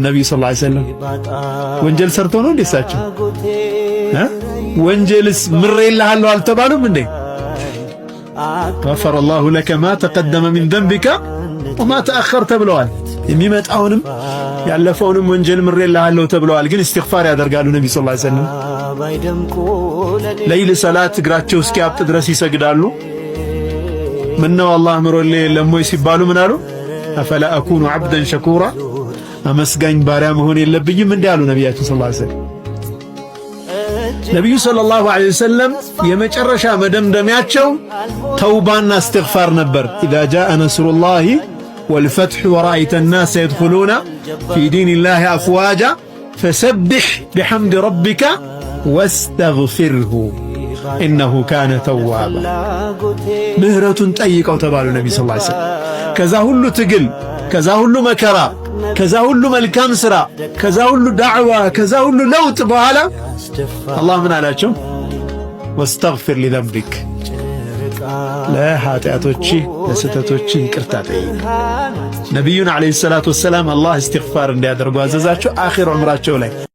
ነብዩ ሰለላሁ ዐለይሂ ወሰለም ወንጀል ሰርተው ነው እንደሳቸው ወንጀልስ ምሬልሃለሁ አልተባሉም እንዴ? غفر الله لك ما تقدم من ذنبك وما تأخر ተብለዋል። የሚመጣውንም ያለፈውንም ወንጀል ምሬልሃለሁ ተብለዋል። ግን ኢስቲግፋር ያደርጋሉ ነብዩ ሰለላሁ ዐለይሂ ወሰለም። ለይል ሰላት እግራቸው እስኪያብጥ ድረስ ይሰግዳሉ። ምነው አላህ ምሮልኝ የለም ወይ ሲባሉ ምን አሉ? አፈላ አኩኑ ዐብደን ሸኩራ አመስጋኝ ባሪያ መሆን የለብኝም እንዴ አሉ ነቢያችን ሰለላሁ ዐለይሂ ወሰለም። ነቢዩ ሰለላሁ ዐለይሂ ወሰለም የመጨረሻ መደምደሚያቸው ተውባና እስትግፋር ነበር። ኢዛ ጃአ ነስሩላሂ ወልፈትሑ ወረአይተ ናሰ የድኹሉነ ፊ ዲኒላሂ አፍዋጃ ፈሰቢሕ ቢሐምድ ረቢከ ወስተግፊርሁ ኢነሁ ካነ ተዋባ። ምህረቱን ጠይቀው ተባሉ ነቢዩ ሰለላሁ ዐለይሂ ወሰለም። ከዛ ሁሉ ትግል፣ ከዛ ሁሉ መከራ፣ ከዛ ሁሉ መልካም ሥራ፣ ከዛ ሁሉ ዳዕዋ፣ ከዛ ሁሉ ለውጥ በኋላ አላህ ምን አላቸው? ወስተግፊር ሊዘንቢክ፣ ለኃጢአቶች ለስተቶች ይቅርታ ጠይቅ። ነቢዩን ዓለይሂ ሰላቱ ወሰላም አላህ እስትግፋር እንዲያደርጉ አዘዛቸው። አኺር ዑምራቸው ላይ